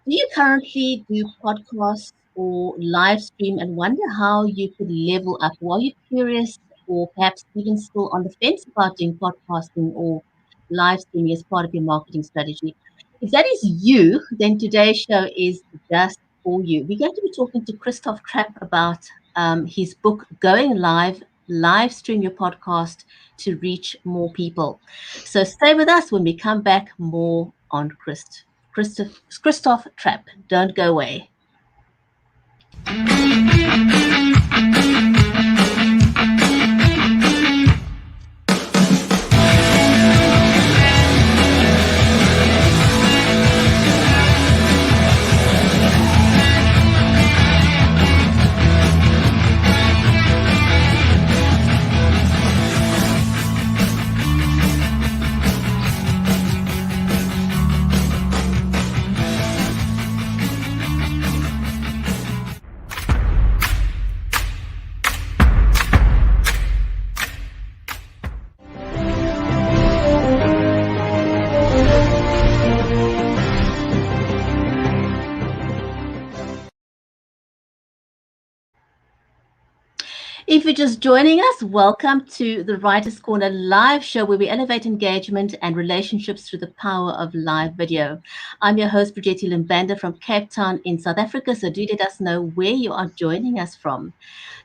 Do you currently do podcasts or live stream and wonder how you could level up? Or are you curious or perhaps even still on the fence about doing podcasting or live streaming as part of your marketing strategy? If that is you, then today's show is just for you. We're going to be talking to Christoph Trappe about his book, Going Live, Live Stream Your Podcast to Reach More People. So stay with us when we come back more on Christoph Trappe. Don't go away. If you're just joining us, welcome to the Writer's Corner live show where we elevate engagement and relationships through the power of live video. I'm your host, Brigitte Limbanda from Cape Town in South Africa, so do let us know where you are joining us from.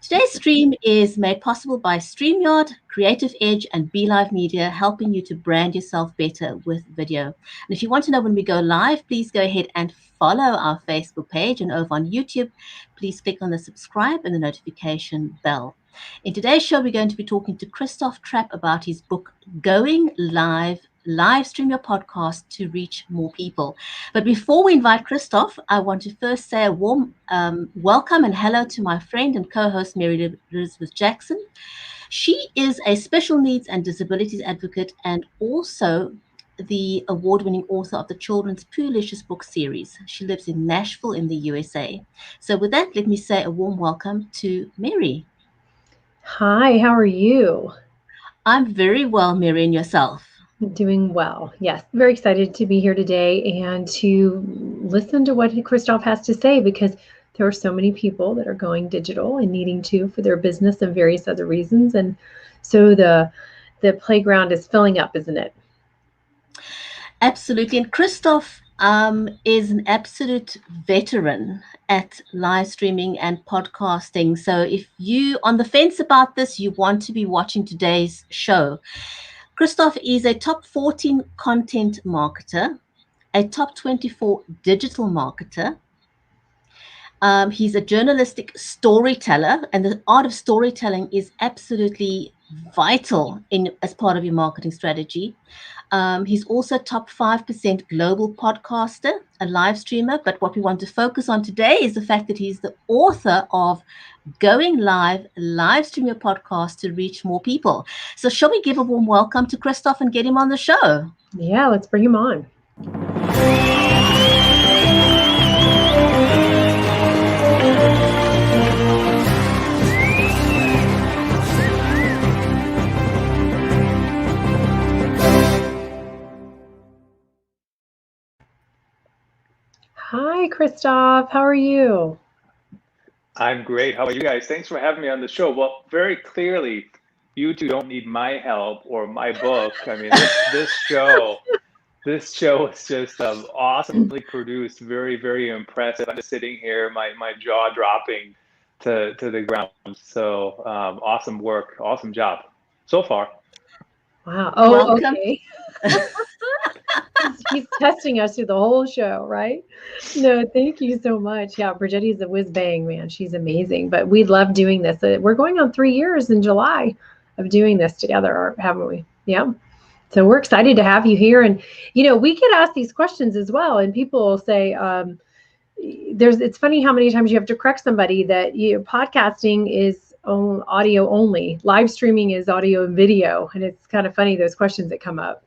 Today's stream is made possible by StreamYard, Creative Edge, and BeLive Media, helping you to brand yourself better with video. And if you want to know when we go live, please go ahead and follow our Facebook page, and over on YouTube, please click on the subscribe and the notification bell. In today's show, we're going to be talking to Christoph Trappe about his book, Going Live, Live Stream Your Podcast to Reach More People. But before we invite Christoph, I want to first say a warm welcome and hello to my friend and co-host, Mary Elizabeth Jackson. She is a special needs and disabilities advocate and also the award-winning author of the children's Poolicious book series. She lives in Nashville in the USA. So with that, let me say a warm welcome to Mary. Hi, how are you? I'm very well, Mary, and yourself? Doing well. Yes, very excited to be here today and to listen to what Christoph has to say because there are so many people that are going digital and needing to for their business and various other reasons. And so the playground is filling up, isn't it? Absolutely. And Christoph is an absolute veteran at live streaming and podcasting. So if you on the fence about this, you want to be watching today's show. Christoph is a top 14 content marketer, a top 24 digital marketer. He's a journalistic storyteller, and the art of storytelling is absolutely vital as part of your marketing strategy. He's also top 5% global podcaster, a live streamer. But what we want to focus on today is the fact that he's the author of Going Live, Live Stream Your Podcast to Reach More People. So shall we give a warm welcome to Christoph and get him on the show? Yeah, let's bring him on. Hi, Christoph. How are you? I'm great. How are you guys? Thanks for having me on the show. Well, very clearly, you two don't need my help or my book. I mean, this show is just awesomely produced. Very, very impressive. I'm just sitting here, my jaw dropping to the ground. So awesome work, awesome job so far. Wow. Oh, Welcome. okay. He's testing us through the whole show, right? No, thank you so much. Yeah, Brigitte's a whiz bang, man. She's amazing. But we love doing this. We're going on 3 years in July of doing this together, haven't we? Yeah. So we're excited to have you here. And, we get asked these questions as well. And people will say, it's funny how many times you have to correct somebody that podcasting is audio only. Live streaming is audio and video. And it's kind of funny, those questions that come up.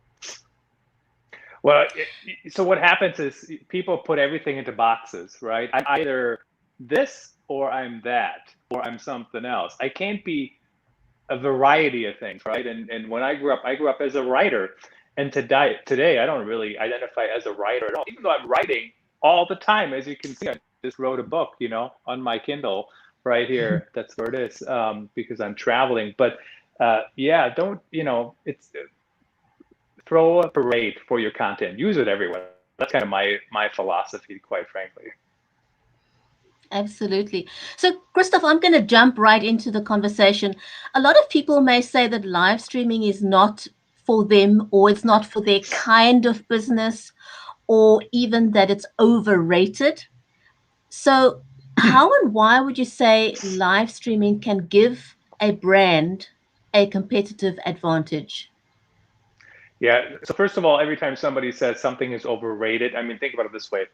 Well, so what happens is people put everything into boxes, right? I'm either this or I'm that or I'm something else. I can't be a variety of things, right? And when I grew up as a writer. And today, I don't really identify as a writer at all. Even though I'm writing all the time. As you can see, I just wrote a book, on my Kindle right here. That's where it is, because I'm traveling. But yeah, don't, it's throw a parade for your content. Use it everywhere. That's kind of my philosophy, quite frankly. Absolutely. So, Christoph, I'm going to jump right into the conversation. A lot of people may say that live streaming is not for them, or it's not for their kind of business, or even that it's overrated. So, how and why would you say live streaming can give a brand a competitive advantage? Yeah. So first of all, every time somebody says something is overrated, I mean, think about it this way.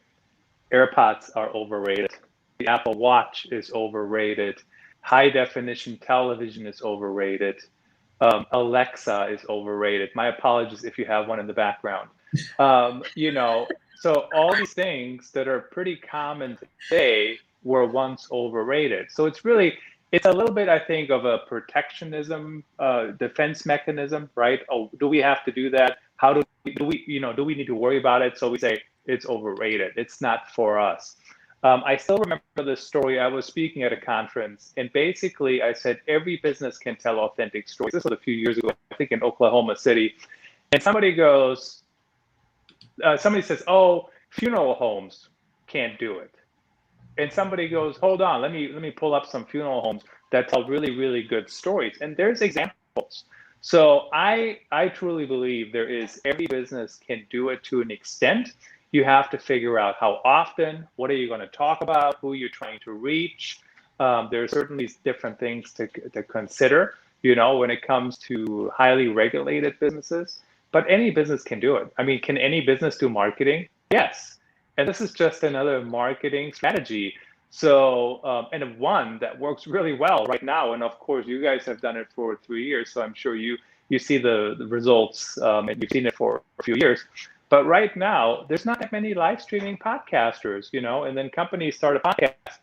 AirPods are overrated. The Apple Watch is overrated. High definition television is overrated. Alexa is overrated. My apologies if you have one in the background. So all these things that are pretty common today were once overrated. So it's a little bit, I think, of a protectionism defense mechanism, right? Oh, do we have to do that? How do we need to worry about it? So we say it's overrated. It's not for us. I still remember this story. I was speaking at a conference, and basically I said every business can tell authentic stories. This was a few years ago, I think in Oklahoma City. And somebody says, "Oh, funeral homes can't do it." And somebody goes, "Hold on, let me pull up some funeral homes that tell really, really good stories." And there's examples. So I truly believe every business can do it to an extent. You have to figure out how often, what are you going to talk about, who you're trying to reach. There are certainly different things to consider, when it comes to highly regulated businesses. But any business can do it. I mean, can any business do marketing? Yes. And this is just another marketing strategy. So, and one that works really well right now. And of course, you guys have done it for 3 years. So I'm sure you see the results, and you've seen it for a few years. But right now, there's not that many live streaming podcasters, and then companies start a podcast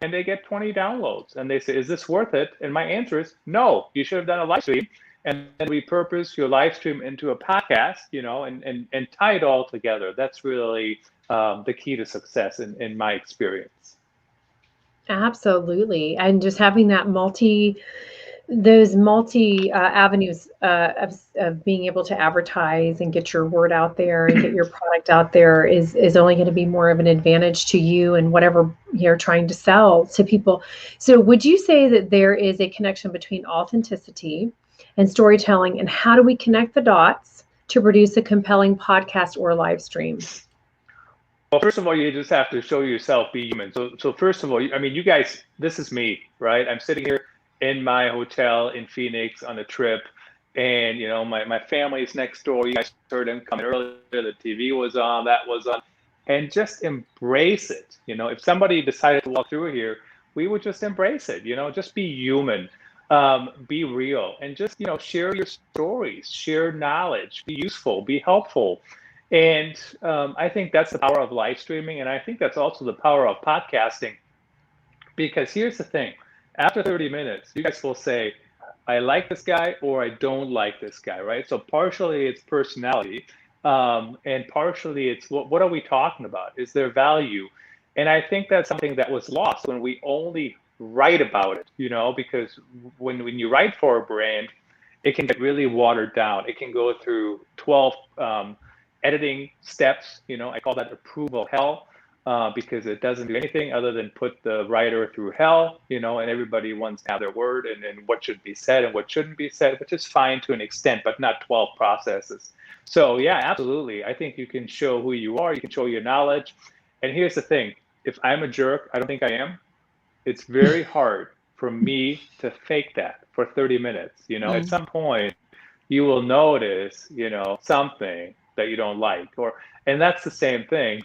and they get 20 downloads and they say, "Is this worth it?" And my answer is no, you should have done a live stream and then repurpose your live stream into a podcast, and tie it all together. That's really the key to success in my experience. Absolutely. And just having those multi avenues of being able to advertise and get your word out there and get your product out there is only going to be more of an advantage to you and whatever you're trying to sell to people. So would you say that there is a connection between authenticity and storytelling, and how do we connect the dots to produce a compelling podcast or live stream? Well, first of all, you just have to show yourself, be human. So first of all, I mean, you guys, this is me, right? I'm sitting here in my hotel in Phoenix on a trip, and my family is next door. You guys heard them coming earlier. The TV was on, that was on, and just embrace it. If somebody decided to walk through here, we would just embrace it. Just be human, be real, and just share your stories, share knowledge, be useful, be helpful. And I think that's the power of live streaming, and I think that's also the power of podcasting. Because here's the thing. After 30 minutes, you guys will say, "I like this guy," or "I don't like this guy," right? So partially it's personality, and partially it's what are we talking about? Is there value? And I think that's something that was lost when we only write about it, because when you write for a brand, it can get really watered down. It can go through 12 editing steps. I call that approval hell. Because it doesn't do anything other than put the writer through hell, and everybody wants to have their word and what should be said and what shouldn't be said, which is fine to an extent, but not 12 processes. So yeah, absolutely. I think you can show who you are, you can show your knowledge. And here's the thing, if I'm a jerk, I don't think I am, it's very hard for me to fake that for 30 minutes. At some point you will notice, something that you don't like, and that's the same thing.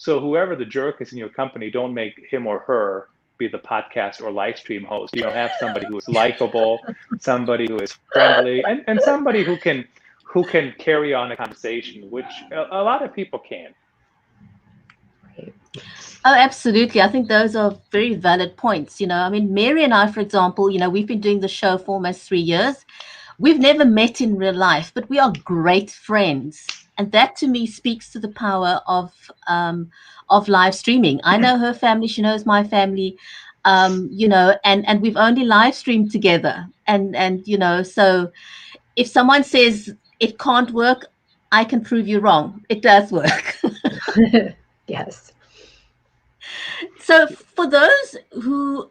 So whoever the jerk is in your company, don't make him or her be the podcast or live stream host. Have somebody who is likable, somebody who is friendly, and somebody who can carry on a conversation, which a lot of people can. Oh, absolutely. I think those are very valid points. I mean, Mary and I, for example, we've been doing the show for almost 3 years. We've never met in real life, but we are great friends. And that to me speaks to the power of live streaming. I know her family, she knows my family, you know, and we've only live streamed together. And you know, so if someone says it can't work, I can prove you wrong. It does work. Yes. So for those who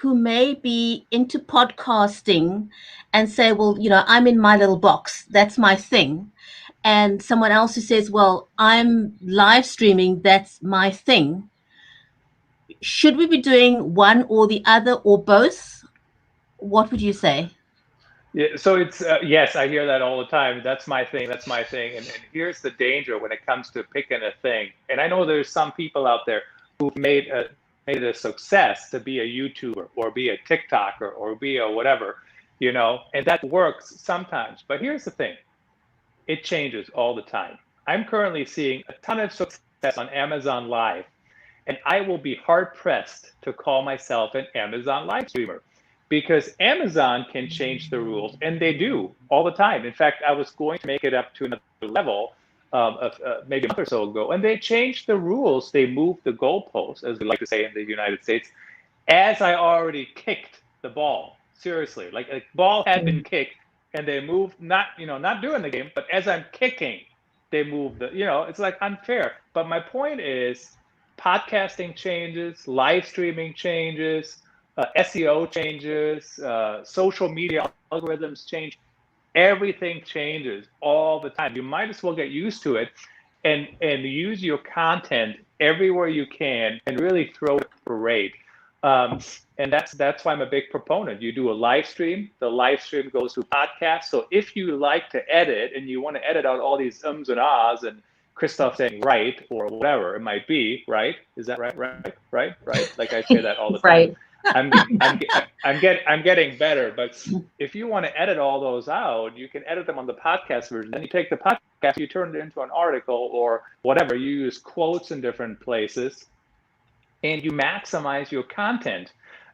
may be into podcasting and say, well, you know, I'm in my little box, that's my thing. And someone else who says, well, I'm live streaming, that's my thing. Should we be doing one or the other or both? What would you say? Yeah, so it's yes, I hear that all the time. That's my thing. That's my thing. And here's the danger when it comes to picking a thing. And I know there's some people out there who've made it a success to be a YouTuber or be a TikToker or be a whatever, you know, and that works sometimes. But here's the thing: it changes all the time. I'm currently seeing a ton of success on Amazon Live, and I will be hard pressed to call myself an Amazon live streamer, because Amazon can change the rules, and they do all the time. In fact, I was going to make it up to another level maybe a month or so ago, and they changed the rules. They moved the goalposts, as we like to say in the United States, as I already kicked the ball. Seriously, like a ball had been kicked, and they moved, not, you know, not doing the game, but as I'm kicking, they moved the, you know, it's like unfair. But my point is, podcasting changes, live streaming changes, SEO changes, social media algorithms change. Everything changes all the time. You might as well get used to it and use your content everywhere you can and really throw it a parade. And that's why I'm a big proponent. You do a live stream, the live stream goes to podcast. So if you like to edit and you want to edit out all these ums and ahs and Christoph saying right or whatever it might be, right? Is that right? Right? Like I say that all the time. Right. I'm getting better, but if you want to edit all those out, you can edit them on the podcast version. Then you take the podcast, you turn it into an article or whatever. You use quotes in different places, and you maximize your content.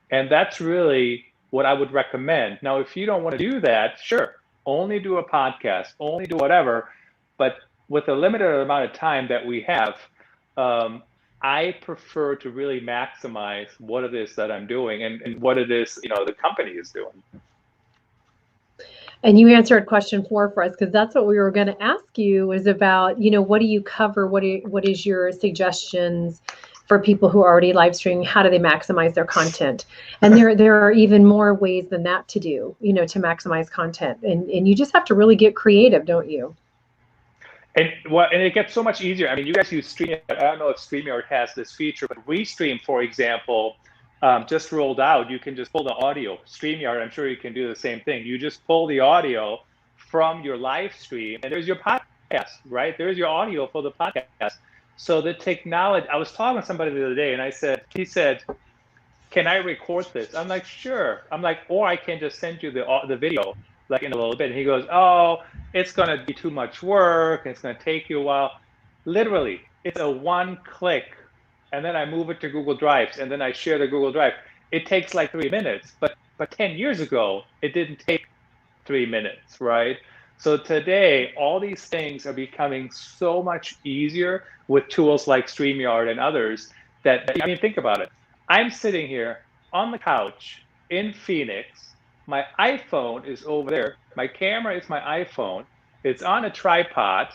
And that's really what I would recommend. Now, if you don't want to do that, sure, only do a podcast, only do whatever. But with the limited amount of time that we have, I prefer to really maximize what it is that I'm doing and what it is, you know, the company is doing. And you answered question 4 for us, because that's what we were going to ask you, was about, you know, what do you cover? What is your suggestions for people who are already live streaming? How do they maximize their content? And there are even more ways than that to do, you know, to maximize content. And you just have to really get creative, don't you? And it gets so much easier. I mean, you guys use StreamYard. I don't know if StreamYard has this feature, but Restream, for example, just rolled out. You can just pull the audio. StreamYard, I'm sure you can do the same thing. You just pull the audio from your live stream, and there's your podcast, right? There's your audio for the podcast. So the technology, I was talking to somebody the other day, and he said, can I record this? I'm like, sure. I'm like, or I can just send you the video, like in a little bit. And he goes, oh, it's going to be too much work. It's going to take you a while. Literally, it's a one click. And then I move it to Google Drives, and then I share the Google Drive. It takes like 3 minutes. But 10 years ago, it didn't take 3 minutes, right? So today, all these things are becoming so much easier with tools like StreamYard and others that, I mean, think about it. I'm sitting here on the couch in Phoenix. My iPhone is over there. My camera is my iPhone. It's on a tripod,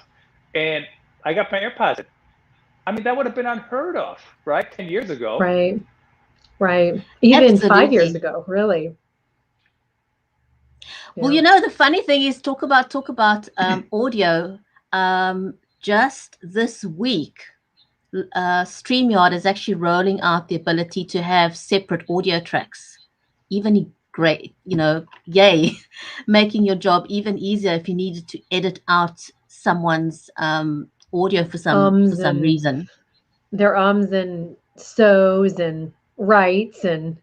and I got my AirPods in. I mean, that would have been unheard of, right? 10 years ago. Right. Even Absolutely. 5 years ago, really. Well, you know, the funny thing is, talk about audio. Just this week, StreamYard is actually rolling out the ability to have separate audio tracks. Even great, you know, yay, making your job even easier if you needed to edit out someone's audio for some reason. Their ums and so's and rights and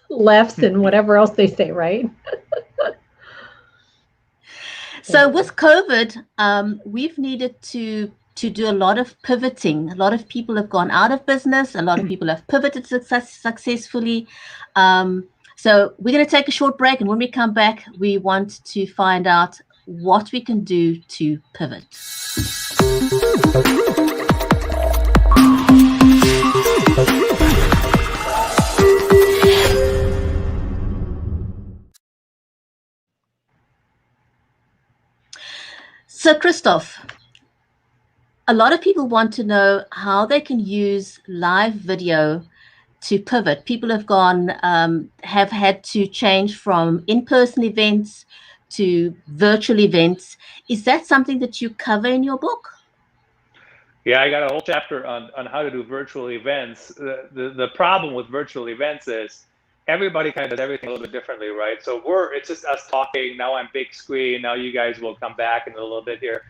lefts and whatever else they say, right? So with COVID, we've needed to do a lot of pivoting. A lot of people have gone out of business. A lot of people have pivoted successfully. So we're going to take a short break. And when we come back, we want to find out what we can do to pivot. So, Christoph, a lot of people want to know how they can use live video to pivot. People have have had to change from in-person events to virtual events. Is that something that you cover in your book? Yeah, I got a whole chapter on how to do virtual events. The problem with virtual events is everybody kind of does everything a little bit differently, right? So it's just us talking. Now I'm big screen. Now you guys will come back in a little bit here.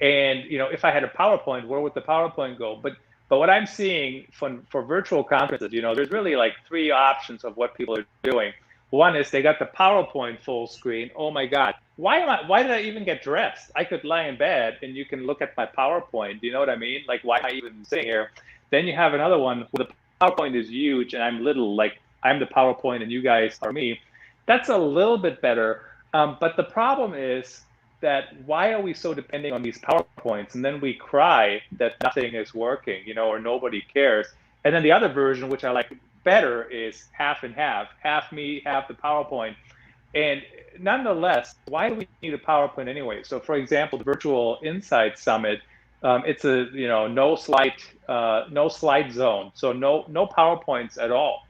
And if I had a PowerPoint, where would the PowerPoint go? But what I'm seeing for virtual conferences, there's really like three options of what people are doing. One is they got the PowerPoint full screen. Oh my God, why did I even get dressed? I could lie in bed and you can look at my PowerPoint. Do you know what I mean? Like, why am I even sitting here? Then you have another one where the PowerPoint is huge and I'm little, like I'm the PowerPoint and you guys are me. That's a little bit better. But the problem is that why are we so dependent on these PowerPoints, and then we cry that nothing is working, or nobody cares. And then the other version, which I like better, is half and half me, half the PowerPoint. And nonetheless, why do we need a PowerPoint anyway? So for example, the Virtual Insight Summit, it's a no slide zone, so no PowerPoints at all.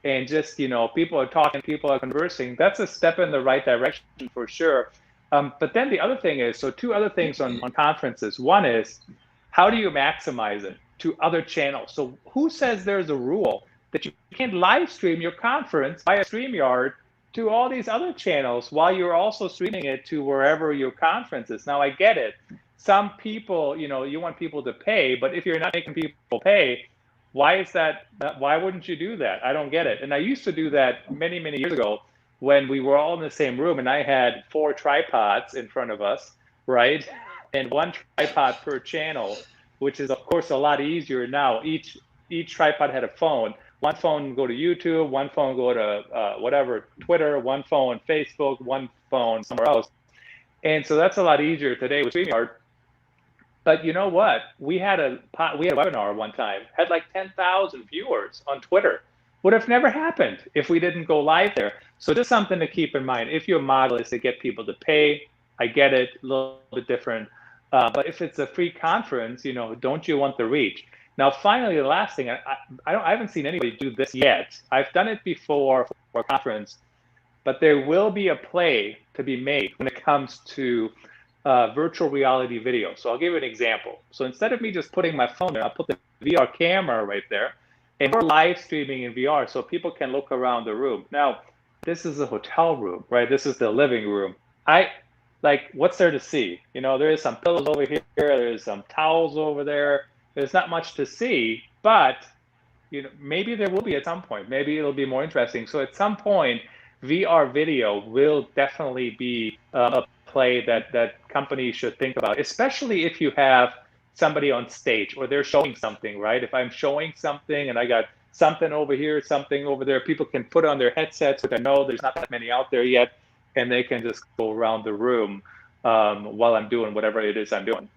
And just people are talking, people are conversing. That's a step in the right direction for sure. But then the other thing is, so two other things on conferences. One is, how do you maximize it to other channels? So who says there's a rule that you can't live stream your conference via StreamYard to all these other channels while you're also streaming it to wherever your conference is? Now, I get it. Some people, you want people to pay, but if you're not making people pay, why is that? Why wouldn't you do that? I don't get it. And I used to do that many, many years ago, when we were all in the same room and I had 4 tripods in front of us, right? And 1 tripod per channel, which is of course a lot easier now. Each tripod had a phone. 1 phone would go to YouTube, 1 phone go to whatever, Twitter, 1 phone Facebook, 1 phone somewhere else. And so that's a lot easier today with StreamYard. But you know what? We had a webinar one time, had like 10,000 viewers on Twitter. Would have never happened if we didn't go live there. So just something to keep in mind. If your model is to get people to pay, I get it, a little bit different. But if it's a free conference, don't you want the reach? Now, finally, the last thing, I haven't seen anybody do this yet. I've done it before for a conference, but there will be a play to be made when it comes to virtual reality video. So I'll give you an example. So instead of me just putting my phone there, I'll put the VR camera right there. And we're live streaming in VR so people can look around the room. Now, this is a hotel room, right? This is the living room. What's there to see? There is some pillows over here. There's some towels over there. There's not much to see, but maybe there will be at some point. Maybe it'll be more interesting. So at some point, VR video will definitely be a play that companies should think about, especially if you have somebody on stage or they're showing something, right? If I'm showing something and I got something over here, something over there, people can put on their headsets, which I know there's not that many out there yet, and they can just go around the room while I'm doing whatever it is I'm doing.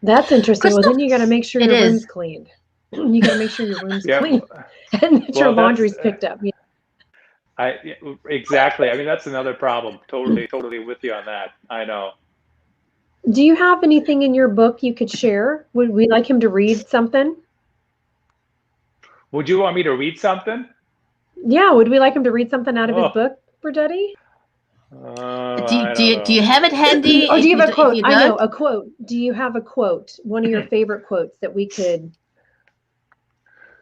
That's interesting. Well, then you got to make sure your room's cleaned. You got to make sure your room's clean and that your laundry's picked up. Exactly. I mean, that's another problem. Totally with you on that. I know. Do you have anything in your book you could share? Would we like him to read something? Would you want me to read something? Yeah, would we like him to read something out of his book, Brigetti? Do you have it handy? Or do you have a quote? I know, a quote. Do you have a quote? One of your favorite quotes that we could...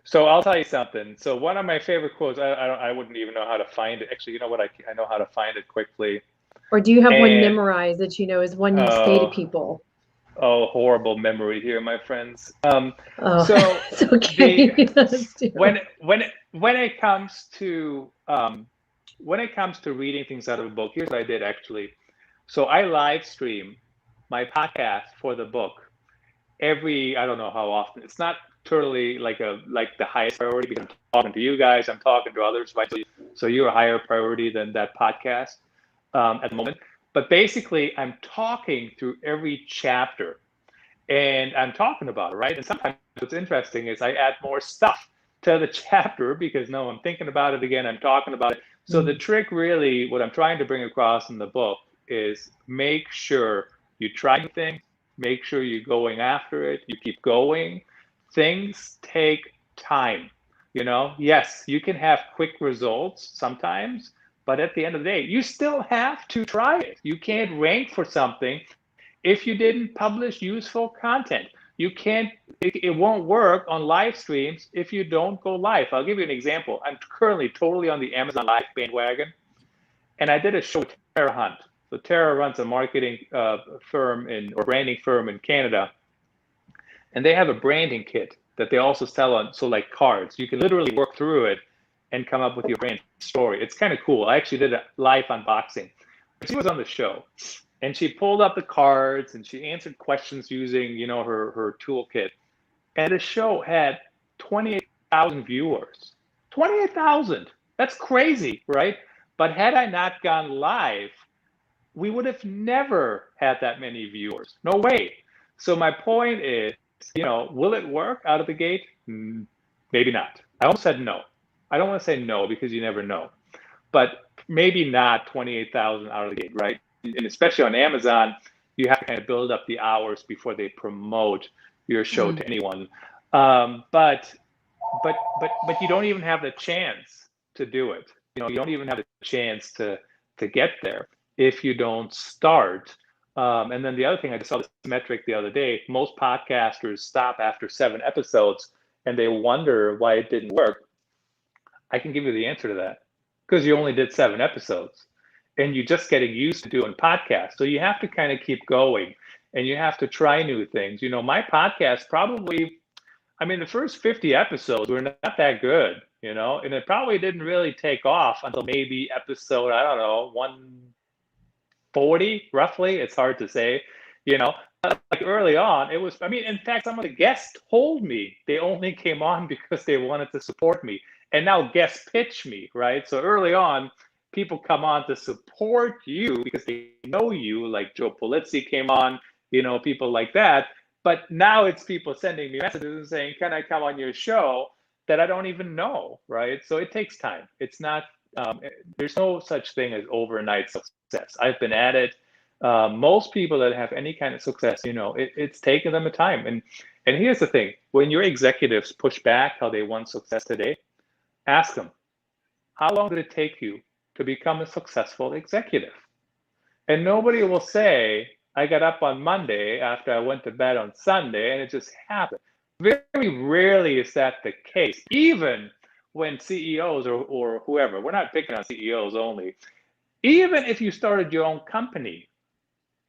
So I'll tell you something. So one of my favorite quotes, I wouldn't even know how to find it. Actually, you know what? I know how to find it quickly. Or do you have one memorized that is one you say to people? Oh, horrible memory here, my friends. So it's okay. When it comes to reading things out of a book, here's what I did actually. So I live stream my podcast for the book I don't know how often. It's not totally like the highest priority because I'm talking to you guys, I'm talking to others, right? So you're a higher priority than that podcast at the moment. But basically, I'm talking through every chapter and I'm talking about it, right? And sometimes what's interesting is I add more stuff to the chapter because no, I'm thinking about it again, I'm talking about it. So the trick really, what I'm trying to bring across in the book is make sure you try new things, make sure you're going after it, you keep going. Things take time. Yes, you can have quick results sometimes, but at the end of the day, you still have to try it. You can't rank for something if you didn't publish useful content. You can't, it won't work on live streams if you don't go live. I'll give you an example. I'm currently totally on the Amazon Live bandwagon, and I did a show with Tara Hunt. So Tara runs a marketing firm or branding firm in Canada, and they have a branding kit that they also sell on, so like cards. You can literally work through it and come up with your brand story. It's kind of cool. I actually did a live unboxing. She was on the show, and she pulled up the cards and she answered questions using, her toolkit. And the show had 28,000 viewers. 28,000. That's crazy, right? But had I not gone live, we would have never had that many viewers. No way. So my point is, will it work out of the gate? Maybe not. I almost said no. I don't want to say no because you never know. But maybe not 28,000 out of the gate, right? And especially on Amazon, you have to kind of build up the hours before they promote your show to anyone. But you don't even have the chance to do it. You don't even have the chance to get there if you don't start. And then the other thing, I just saw this metric the other day. Most podcasters stop after 7 episodes and they wonder why it didn't work. I can give you the answer to that. Because you only did 7 episodes and you're just getting used to doing podcasts. So you have to kind of keep going and you have to try new things. My podcast probably, the first 50 episodes were not that good, and it probably didn't really take off until maybe episode, I don't know, 140 roughly. It's hard to say, like early on, it was, in fact, some of the guests told me they only came on because they wanted to support me. And now guests pitch me, right? So early on, people come on to support you because they know you, like Joe Polizzi came on, people like that. But now it's people sending me messages and saying, can I come on your show, that I don't even know, right? So it takes time. It's not, there's no such thing as overnight success. I've been at it. Most people that have any kind of success, it's taken them a time. And here's the thing, when your executives push back how they want success today, ask them, how long did it take you to become a successful executive? And nobody will say, I got up on Monday after I went to bed on Sunday and it just happened. Very rarely is that the case, even when CEOs or whoever, we're not picking on CEOs only, even if you started your own company,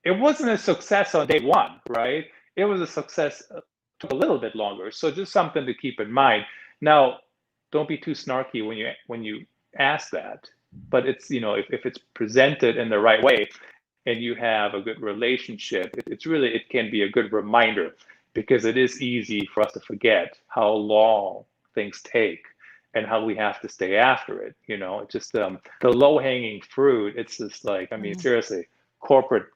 it wasn't a success on day one, right? It was a success, took a little bit longer. So just something to keep in mind. Now, don't be too snarky when you ask that, but it's, if it's presented in the right way and you have a good relationship, it can be a good reminder, because it is easy for us to forget how long things take and how we have to stay after it. It's just the low-hanging fruit. It's just like, seriously, corporate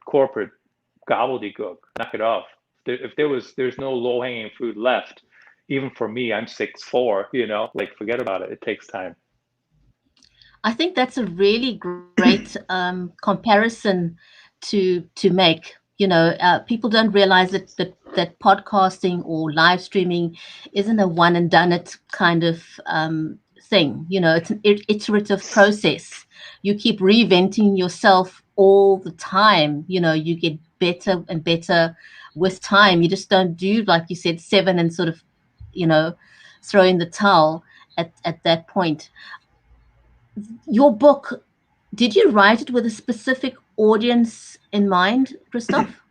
gobbledygook, knock it off. There's no low-hanging fruit left. Even for me, I'm 6'4", like forget about it. It takes time. I think that's a really great comparison to make. People don't realize that podcasting or live streaming isn't a one and done it kind of thing. It's an iterative process. You keep reinventing yourself all the time. You get better and better with time. You just don't do, like you said, 7 and sort of, throw in the towel at that point. Your book, did you write it with a specific audience in mind, Christoph?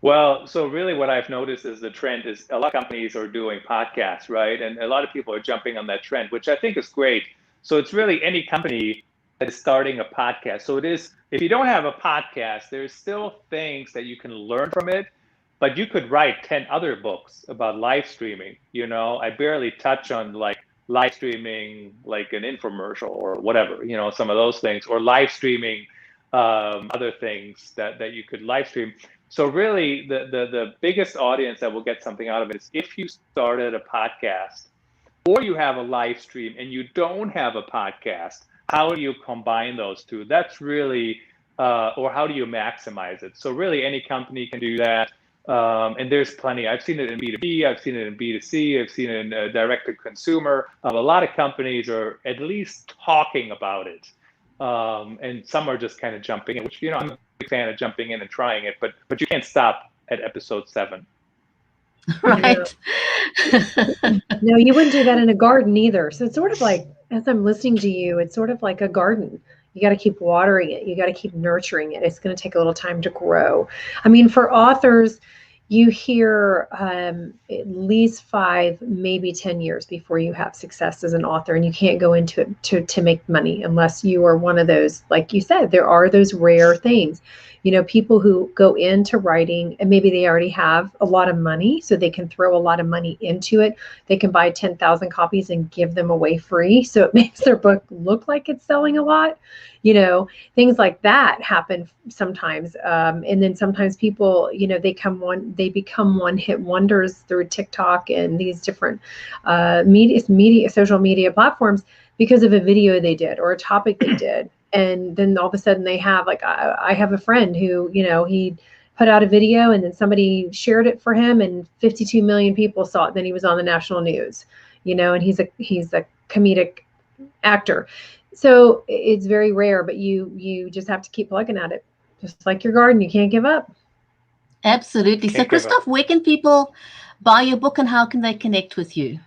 Well, so really what I've noticed is the trend is a lot of companies are doing podcasts, right? And a lot of people are jumping on that trend, which I think is great. So it's really any company that is starting a podcast. So it is, if you don't have a podcast, there's still things that you can learn from it, but you could write 10 other books about live streaming. I barely touch on like live streaming, like an infomercial or whatever, some of those things, or live streaming other things that you could live stream. So really, the biggest audience that will get something out of it is if you started a podcast or you have a live stream and you don't have a podcast, how do you combine those two? That's really, or how do you maximize it? So really any company can do that. And there's plenty. I've seen it in B2B, I've seen it in B2C, I've seen it in direct to consumer. A lot of companies are at least talking about it. And some are just kind of jumping in, which, you know, I'm a big fan of jumping in and trying it, but you can't stop at episode 7. Right. No, you wouldn't do that in a garden either. So it's sort of like, as I'm listening to you, it's sort of like a garden. You got to keep watering it. You got to keep nurturing it. It's going to take a little time to grow. I mean, for authors, you hear at least 5, maybe 10 years before you have success as an author, and you can't go into it to make money unless you are one of those, like you said, there are those rare things. You know, people who go into writing and maybe they already have a lot of money, so they can throw a lot of money into it. They can buy 10,000 copies and give them away free, so it makes their book look like it's selling a lot. You know, things like that happen sometimes. And then sometimes people, you know, they become one-hit wonders through TikTok and these different social media platforms because of a video they did or a topic they did. And then all of a sudden they have, like, I have a friend who, you know, he put out a video and then somebody shared it for him and 52 million people saw it. Then he was on the national news, you know, and he's a comedic actor. So it's very rare, but you just have to keep plugging at it. Just like your garden, you can't give up. Absolutely. So Christoph, where can people buy your book and how can they connect with you?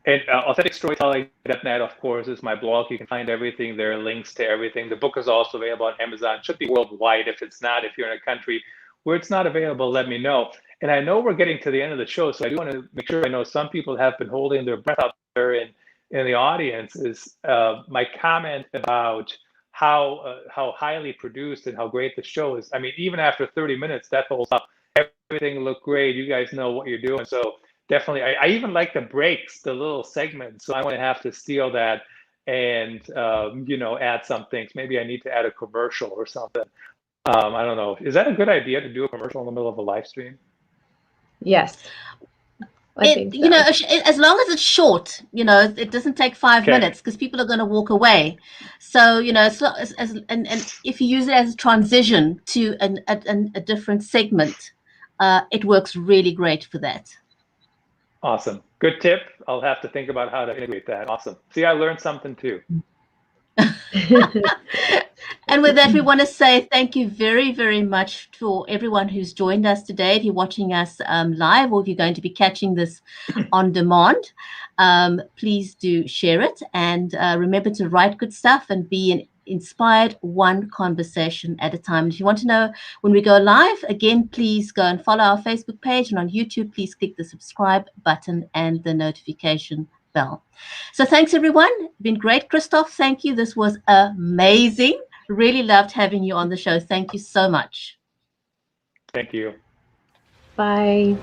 And authenticstorytelling.net, of course, is my blog. You can find everything there, links to everything. The book is also available on Amazon. It should be worldwide. If it's not, if you're in a country where it's not available, let me know. And I know we're getting to the end of the show, so I do want to make sure. I know some people have been holding their breath out there in the audience. Is my comment about how highly produced and how great the show is. I mean, even after 30 minutes, that holds up. Everything looked great. You guys know what you're doing. So definitely, I even like the breaks, the little segments. So I want to have to steal that and, you know, add some things. Maybe I need to add a commercial or something. I don't know. Is that a good idea to do a commercial in the middle of a live stream? Yes. I think so. You know, as long as it's short, you know, it doesn't take 5 minutes because people are going to walk away. So, you know, and if you use it as a transition to a different segment, it works really great for that. Awesome. Good tip. I'll have to think about how to integrate that. Awesome. See, I learned something too. And with that, we want to say thank you very, very much for everyone who's joined us today. If you're watching us live or if you're going to be catching this on demand, please do share it. And remember to write good stuff and be inspired one conversation at a time. If you want to know when we go live, again, please go and follow our Facebook page. And on YouTube, please click the subscribe button and the notification bell. So thanks, everyone. It's been great, Christoph. Thank you. This was amazing. Really loved having you on the show. Thank you so much. Thank you. Bye.